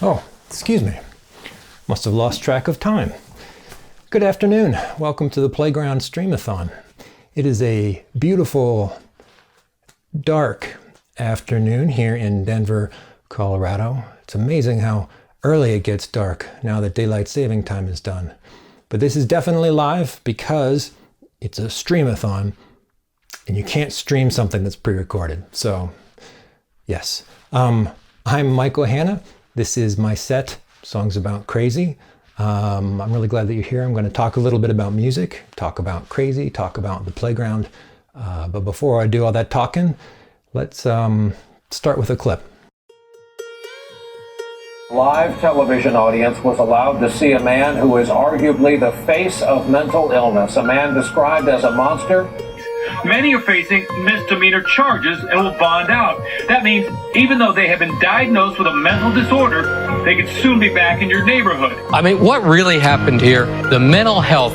Oh, excuse me. Must have lost track of time. Good afternoon. Welcome to the Playground Stream-a-thon. It is a beautiful, dark afternoon here in Denver, Colorado. It's amazing how early it gets dark now that daylight saving time is done. But this is definitely live because it's a stream-a-thon and you can't stream something that's pre-recorded. So, yes. I'm Michael Hanna. This is my set, Songs About Crazy. I'm really glad that you're here. I'm going to talk a little bit about music, talk about crazy, talk about the playground. But before I do all that talking, let's start with a clip. Live television audience was allowed to see a man who is arguably the face of mental illness, a man described as a monster. Many are facing misdemeanor charges and will bond out. That means even though they have been diagnosed with a mental disorder, they could soon be back in your neighborhood. I mean, what really happened here, the mental health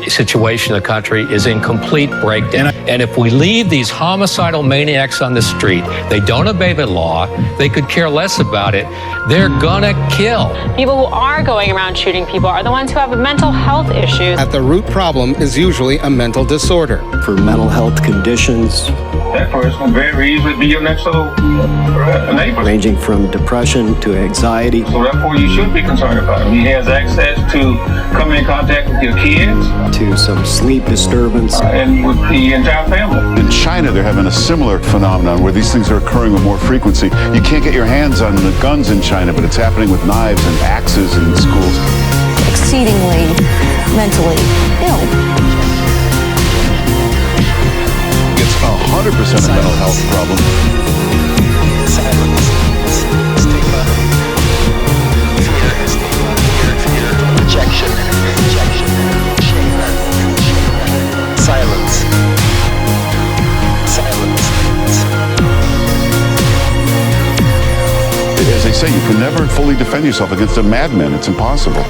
situation in the country is in complete breakdown. And if we leave these homicidal maniacs on the street, they don't obey the law, they could care less about it, they're gonna kill. People who are going around shooting people are the ones who have mental health issues. At the root problem is usually a mental disorder. For mental health conditions, That person will very easily be your next little neighbor. ranging from depression to anxiety, So therefore you should be concerned about him. He has access to coming in contact with your kids to some sleep disturbance. and with the entire family. In China, they're having a similar phenomenon where these things are occurring with more frequency. You can't get your hands on the guns in China, but it's happening with knives and axes in schools. Exceedingly mentally ill. It's 100% a mental health problem. Silence. Stigma. Fear. Rejection. Shame. Silence. As they say, you can never fully defend yourself against a madman. It's impossible.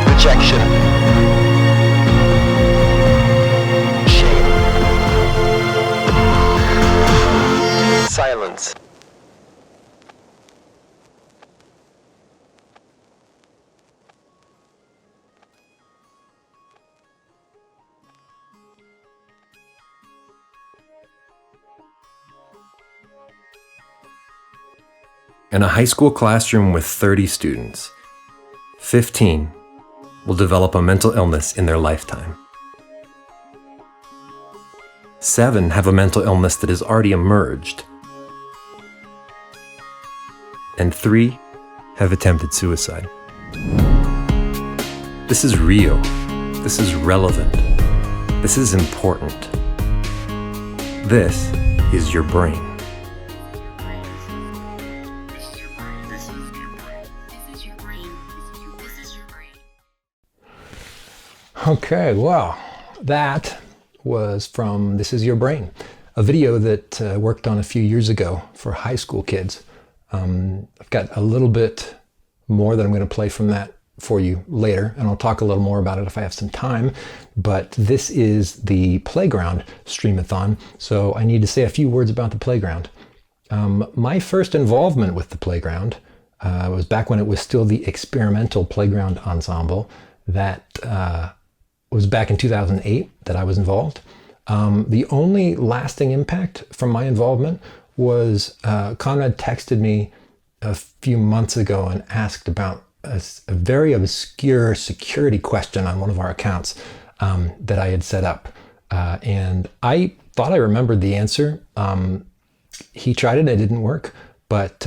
Rejection. Shame. Silence. In a high school classroom with 30 students, 15 will develop a mental illness in their lifetime. 7 have a mental illness that has already emerged. And 3 have attempted suicide. This is real. This is relevant. This is important. This is your brain. Okay, well, that was from This Is Your Brain, a video that worked on a few years ago for high school kids. I've got a little bit more that I'm going to play from that for you later, and I'll talk a little more about it if I have some time. But this is the Playground Stream-a-thon, so I need to say a few words about the Playground. My first involvement with the Playground was back when it was still the Experimental Playground Ensemble. That was back in 2008 that I was involved. The only lasting impact from my involvement was Conrad texted me a few months ago and asked about a very obscure security question on one of our accounts that I had set up. And I thought I remembered the answer. He tried it, it didn't work, but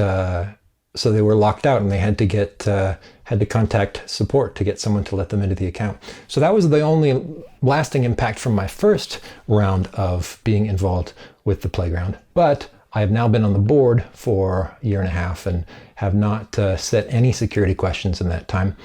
so they were locked out and they had to contact support to get someone to let them into the account. So that was the only lasting impact from my first round of being involved with the Playground. But I have now been on the board for a year and a half and have not set any security questions in that time.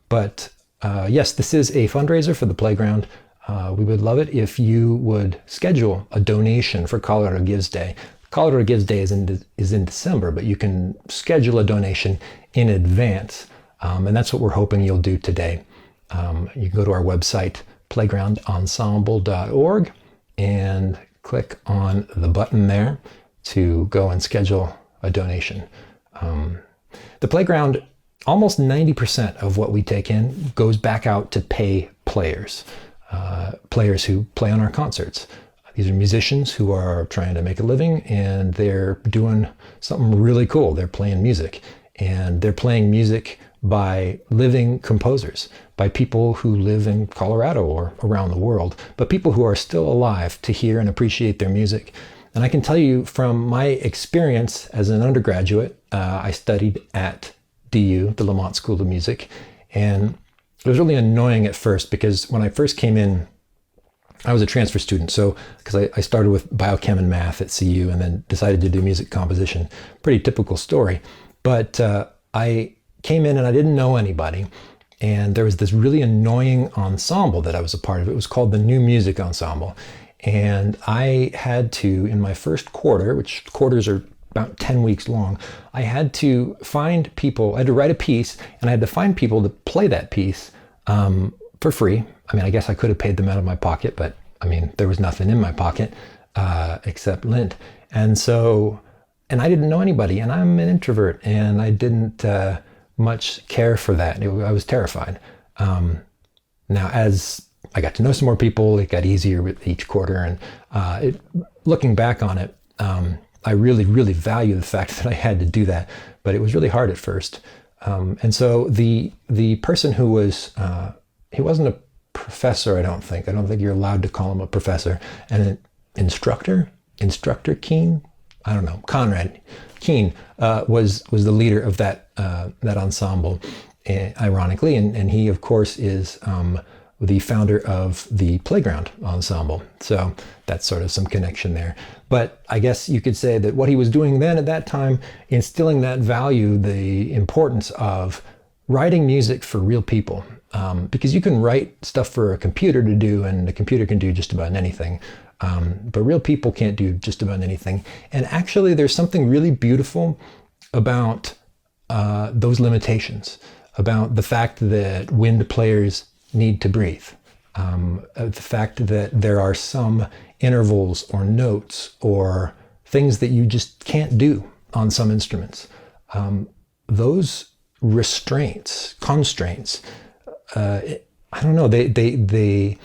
But yes, this is a fundraiser for the playground. We would love it if you would schedule a donation for Colorado Gives Day. Colorado Gives Day is in December, but you can schedule a donation in advance, and that's what we're hoping you'll do today. You can go to our website, playgroundensemble.org, and click on the button there to go and schedule a donation. The playground, almost 90% of what we take in goes back out to pay players, players who play on our concerts. These are musicians who are trying to make a living, and they're doing something really cool. They're playing music, and they're playing music by living composers, by people who live in Colorado or around the world, but people who are still alive to hear and appreciate their music. And I can tell you from my experience as an undergraduate, I studied at DU, the Lamont School of Music, and it was really annoying at first because when I first came in, I was a transfer student, so because I started with biochem and math at CU and then decided to do music composition. Pretty typical story. But I came in and I didn't know anybody, and there was this really annoying ensemble that I was a part of. It was called the New Music Ensemble, and I had to, in my first quarter, which quarters are about 10 weeks long, I had to find people, I had to write a piece, and I had to find people to play that piece for free. I mean, I guess I could have paid them out of my pocket, but I mean, there was nothing in my pocket except lint. And so, and I didn't know anybody, and I'm an introvert, and I didn't much care for that. I was terrified. Now, as I got to know some more people, it got easier with each quarter, and looking back on it, I really, really value the fact that I had to do that, but it was really hard at first. And so the person who was, he wasn't a professor, I don't think you're allowed to call him a professor, and an instructor Keen, I don't know, Conrad Keen was the leader of that ensemble, ironically, and he of course is the founder of the Playground Ensemble. So that's sort of some connection there. But I guess you could say that what he was doing then at that time, instilling that value, the importance of writing music for real people. Because you can write stuff for a computer to do, and the computer can do just about anything. But real people can't do just about anything. And actually, there's something really beautiful about those limitations, about the fact that wind players need to breathe, the fact that there are some intervals or notes or things that you just can't do on some instruments. Those constraints, I don't know, they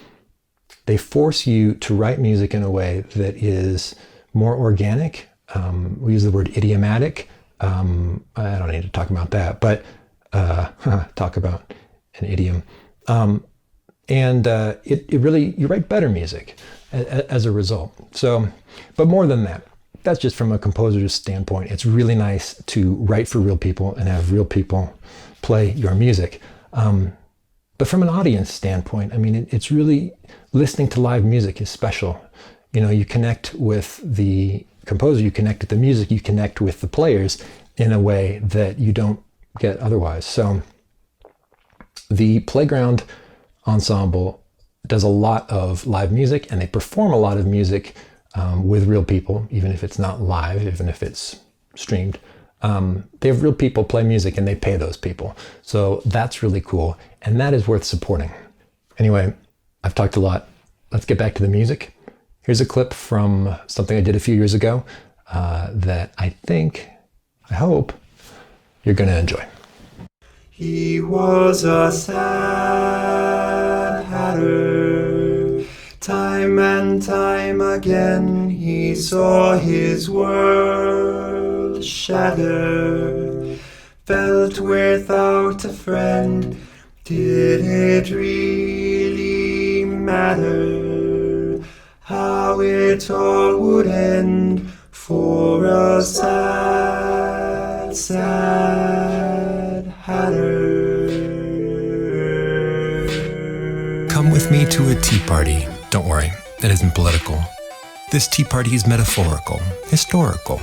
force you to write music in a way that is more organic. We use the word idiomatic. I don't need to talk about that, but talk about an idiom. And it really, you write better music as a result. So, but more than that, that's just from a composer's standpoint. It's really nice to write for real people and have real people play your music. But from an audience standpoint, I mean, it's really, listening to live music is special. You know, you connect with the composer, you connect with the music, you connect with the players in a way that you don't get otherwise. So the Playground Ensemble does a lot of live music, and they perform a lot of music with real people, even if it's not live, even if it's streamed. They have real people play music, and they pay those people. So that's really cool, and that is worth supporting. Anyway, I've talked a lot. Let's get back to the music. Here's a clip from something I did a few years ago that I hope you're going to enjoy. He was a sad hatter. Time and time again he saw his world shatter. Felt without a friend. Did it really matter how it all would end for a sad, sad hatter? Come with me to a tea party. Don't worry, it isn't political. This tea party is metaphorical, historical,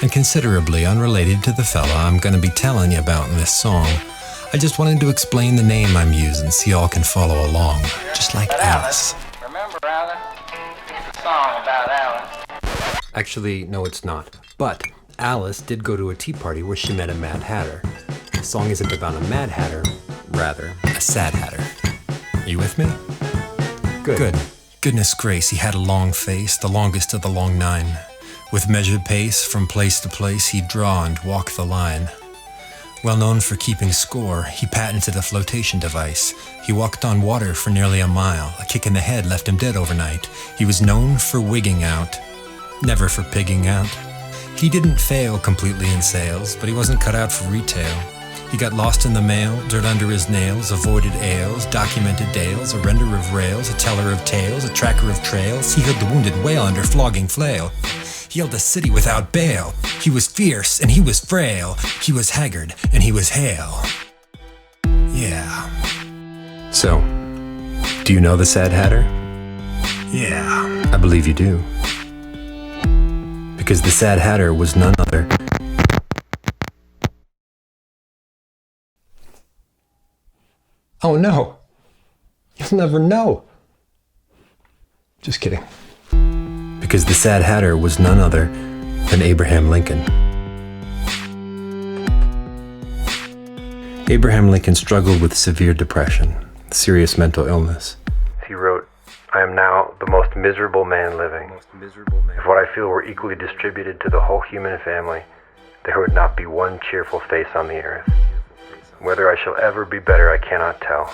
and considerably unrelated to the fella I'm going to be telling you about in this song. I just wanted to explain the name I'm using so y'all can follow along, just like Alice. Remember, Alan? It's a song about Alan. Actually, no, it's not. But Alice did go to a tea party where she met a Mad Hatter. The song isn't about a Mad Hatter, rather, a Sad Hatter. Are you with me? Good. Goodness grace, he had a long face, the longest of the long nine. With measured pace, from place to place, he'd draw and walk the line. Well known for keeping score, he patented a flotation device. He walked on water for nearly a mile. A kick in the head left him dead overnight. He was known for wigging out, never for pigging out. He didn't fail completely in sales, but he wasn't cut out for retail. He got lost in the mail, dirt under his nails, avoided ales, documented dales, a render of rails, a teller of tales, a tracker of trails. He heard the wounded wail under flogging flail. He held a city without bail. He was fierce and he was frail. He was haggard and he was hale. Yeah. So, do you know the Sad Hatter? Yeah. I believe you do. Because the Sad Hatter was none other. Oh no, you'll never know. Just kidding. Because the Sad Hatter was none other than Abraham Lincoln. Abraham Lincoln struggled with severe depression, serious mental illness. He wrote, "I am now the most miserable man living. If what I feel were equally distributed to the whole human family, there would not be one cheerful face on the earth. Whether I shall ever be better, I cannot tell.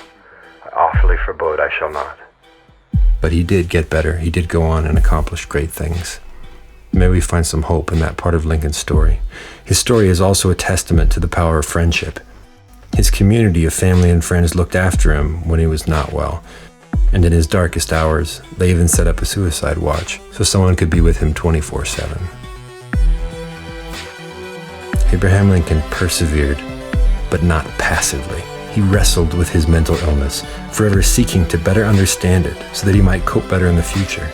I awfully forebode I shall not." But he did get better. He did go on and accomplish great things. May we find some hope in that part of Lincoln's story. His story is also a testament to the power of friendship. His community of family and friends looked after him when he was not well. And in his darkest hours, they even set up a suicide watch so someone could be with him 24/7. Abraham Lincoln persevered, but not passively. He wrestled with his mental illness, forever seeking to better understand it so that he might cope better in the future.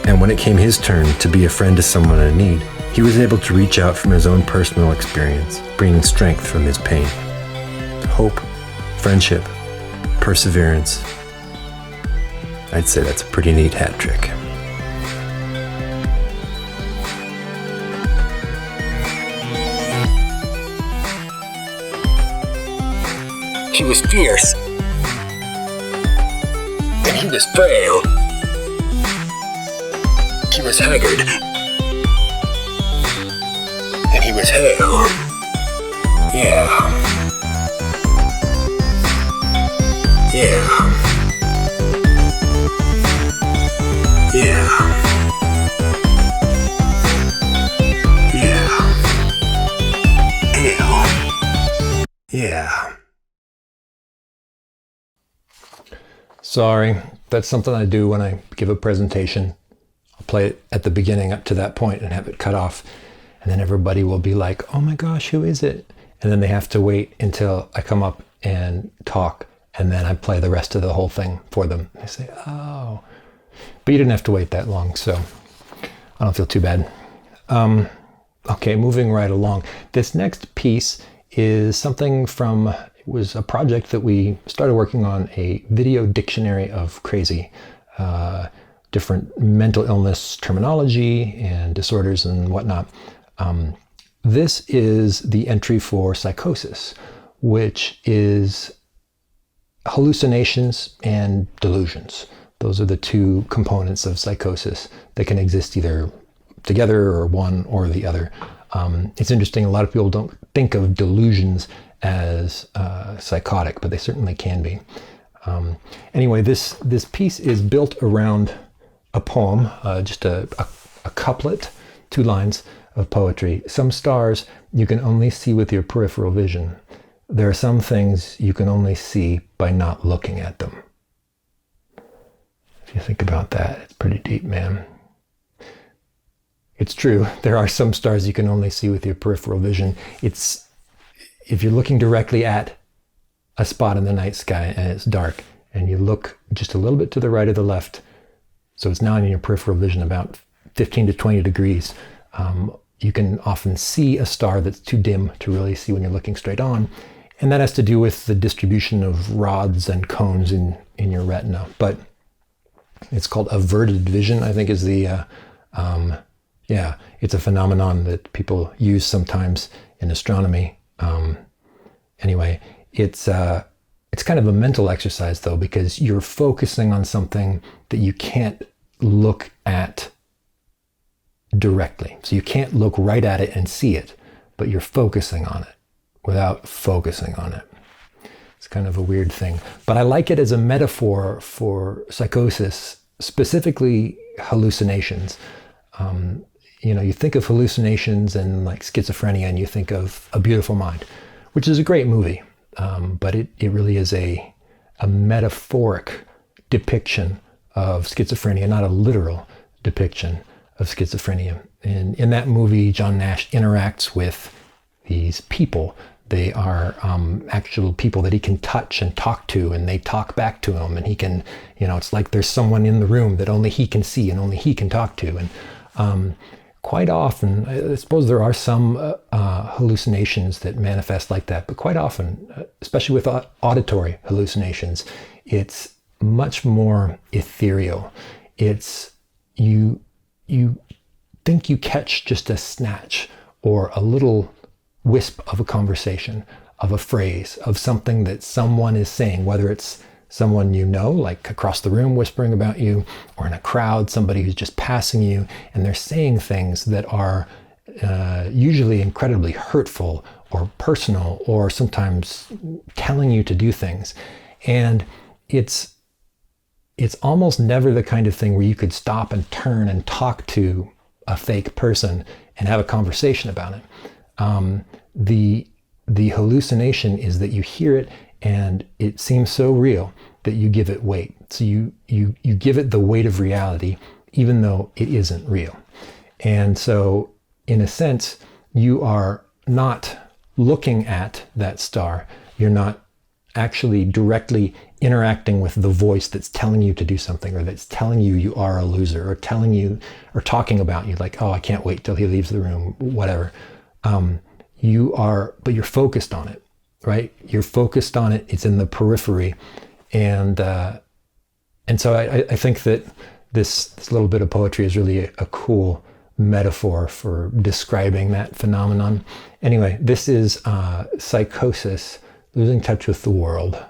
And when it came his turn to be a friend to someone in need, he was able to reach out from his own personal experience, bringing strength from his pain. Hope, friendship, perseverance. I'd say that's a pretty neat hat trick. He was fierce, and he was frail. He was haggard, and he was hale. Yeah. Yeah. Yeah. Yeah. Hale. Yeah. Sorry, that's something I do when I give a presentation. I'll play it at the beginning up to that point and have it cut off. And then everybody will be like, oh my gosh, who is it? And then they have to wait until I come up and talk. And then I play the rest of the whole thing for them. They say, oh. But you didn't have to wait that long, so I don't feel too bad. Okay, moving right along. This next piece is something from... It was a project that we started working on, a video dictionary of crazy, different mental illness terminology and disorders and whatnot. This is the entry for psychosis, which is hallucinations and delusions. Those are the two components of psychosis that can exist either together or one or the other. It's interesting, a lot of people don't think of delusions as psychotic, but they certainly can be. Anyway, this piece is built around a poem, just a couplet, 2 lines of poetry. Some stars you can only see with your peripheral vision. There are some things you can only see by not looking at them. If you think about that, it's pretty deep, man. It's true, there are some stars you can only see with your peripheral vision. If you're looking directly at a spot in the night sky and it's dark, and you look just a little bit to the right or the left, so it's now in your peripheral vision about 15 to 20 degrees, you can often see a star that's too dim to really see when you're looking straight on. And that has to do with the distribution of rods and cones in your retina. But it's called averted vision, I think is the, it's a phenomenon that people use sometimes in astronomy. Anyway, it's kind of a mental exercise though, because you're focusing on something that you can't look at directly. So you can't look right at it and see it, but you're focusing on it without focusing on it. It's kind of a weird thing, but I like it as a metaphor for psychosis, specifically hallucinations. You think of hallucinations and like schizophrenia, and you think of A Beautiful Mind, which is a great movie, but it really is a metaphoric depiction of schizophrenia, not a literal depiction of schizophrenia. And in that movie, John Nash interacts with these people. They are actual people that he can touch and talk to, and they talk back to him, and he can, it's like there's someone in the room that only he can see and only he can talk to. And quite often, I suppose there are some hallucinations that manifest like that, but quite often, especially with auditory hallucinations, it's much more ethereal. It's you think you catch just a snatch or a little wisp of a conversation, of a phrase, of something that someone is saying, whether it's someone you know, like across the room whispering about you, or in a crowd, somebody who's just passing you, and they're saying things that are usually incredibly hurtful or personal, or sometimes telling you to do things. And it's almost never the kind of thing where you could stop and turn and talk to a fake person and have a conversation about it. The hallucination is that you hear it and it seems so real that you give it weight. So you give it the weight of reality, even though it isn't real. And so in a sense, you are not looking at that star. You're not actually directly interacting with the voice that's telling you to do something, or that's telling you you are a loser, or telling you, or talking about you like, oh, I can't wait till he leaves the room, whatever. But you're focused on it, right? You're focused on it. It's in the periphery. And so I think that this little bit of poetry is really a cool metaphor for describing that phenomenon. Anyway, this is Psychosis, Losing Touch with the World.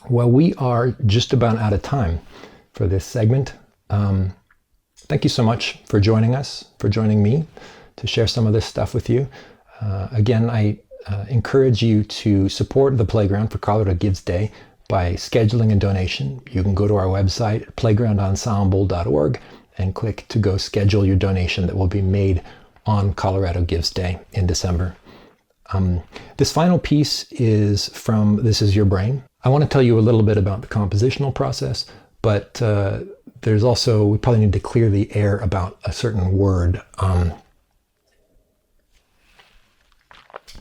Well, we are just about out of time for this segment. Thank you so much for joining us, for joining me to share some of this stuff with you. Again, I encourage you to support the Playground for Colorado Gives Day by scheduling a donation. You can go to our website, playgroundensemble.org, and click to go schedule your donation that will be made on Colorado Gives Day in December. This final piece is from This Is Your Brain. I want to tell you a little bit about the compositional process, but there's also, we probably need to clear the air about a certain word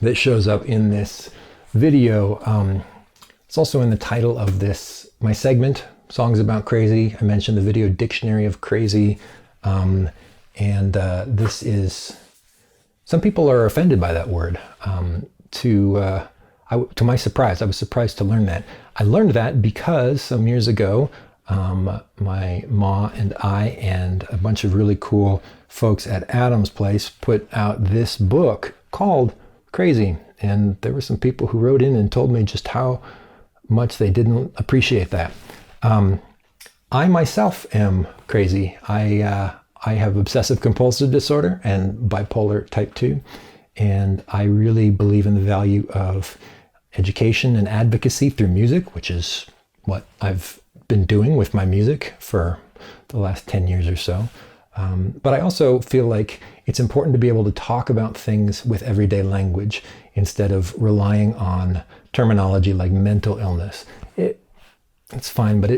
that shows up in this video. It's also in the title of my segment, Songs About Crazy. I mentioned the video Dictionary of Crazy. This is, some people are offended by that word. To my surprise, I was surprised to learn that. I learned that because some years ago, my ma and I and a bunch of really cool folks at Adam's Place put out this book called Crazy. And there were some people who wrote in and told me just how much they didn't appreciate that. I myself am crazy. I have obsessive-compulsive disorder and bipolar type 2. And I really believe in the value of education and advocacy through music, which is what I've been doing with my music for the last 10 years or so. But I also feel like it's important to be able to talk about things with everyday language instead of relying on terminology like mental illness. It's fine, but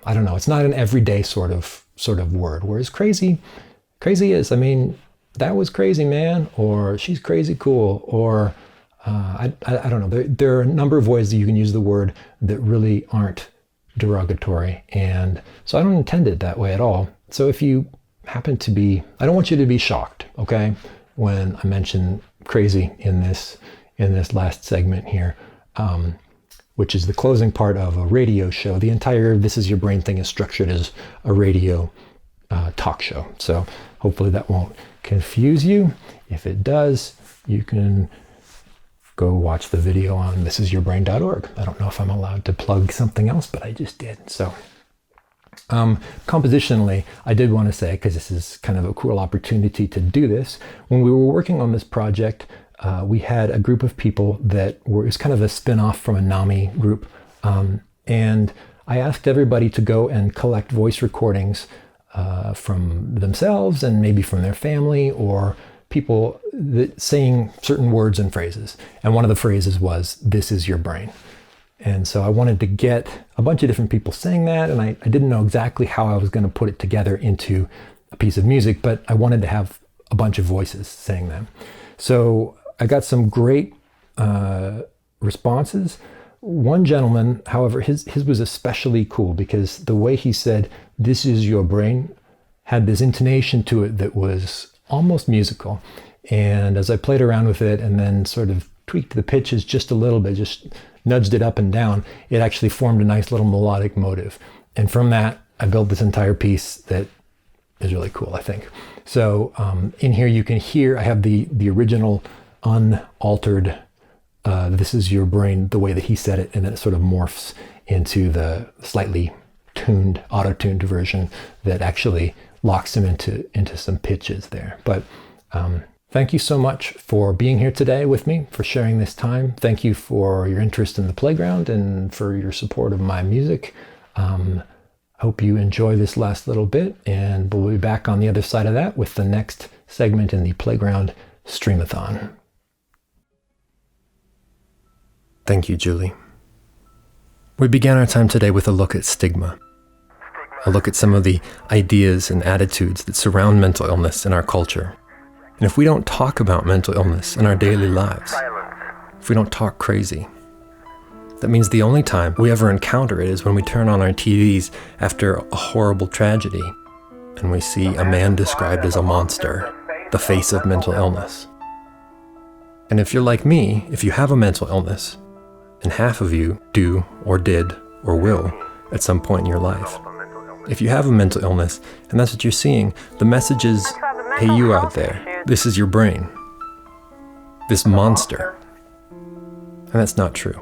I don't know, it's not an everyday sort of word. Whereas crazy is, I mean, that was crazy, man, or she's crazy cool, or I don't know. There are a number of ways that you can use the word that really aren't derogatory, and so I don't intend it that way at all. So if you happen to be, I don't want you to be shocked, okay, when I mention crazy in this last segment here, which is the closing part of a radio show. The entire This Is Your Brain thing is structured as a radio talk show. So hopefully that won't confuse you. If it does, you can go watch the video on thisisyourbrain.org. I don't know if I'm allowed to plug something else, but I just did. So compositionally, I did want to say, because this is kind of a cool opportunity to do this, when we were working on this project, we had a group of people that were, it was kind of a spin-off from a NAMI group. And I asked everybody to go and collect voice recordings from themselves and maybe from their family or people that saying certain words and phrases. And one of the phrases was, "This is your brain." And so I wanted to get a bunch of different people saying that, and I didn't know exactly how I was going to put it together into a piece of music, but I wanted to have a bunch of voices saying them. So I got some great responses. One gentleman, however, his was especially cool because the way he said, "This is your brain," had this intonation to it that was almost musical. And as I played around with it and then sort of tweaked the pitches just a little bit, just nudged it up and down, it actually formed a nice little melodic motive. And from that, I built this entire piece that is really cool, I think. So in here you can hear, I have the original unaltered "This Is Your Brain," the way that he said it, and then it sort of morphs into the slightly tuned, auto-tuned version that actually locks him into some pitches there. But thank you so much for being here today with me, for sharing this time. Thank you for your interest in the Playground and for your support of my music. Hope you enjoy this last little bit, and we'll be back on the other side of that with the next segment in the Playground Stream-a-thon. Thank you, Julie. We began our time today with a look at stigma, a look at some of the ideas and attitudes that surround mental illness in our culture. And if we don't talk about mental illness in our daily lives, if we don't talk crazy, that means the only time we ever encounter it is when we turn on our TVs after a horrible tragedy and we see a man described as a monster, the face of mental illness. And if you're like me, if you have a mental illness, and half of you do or did or will at some point in your life, if you have a mental illness and that's what you're seeing, the message is, hey, you out there, this is your brain, this monster. And that's not true.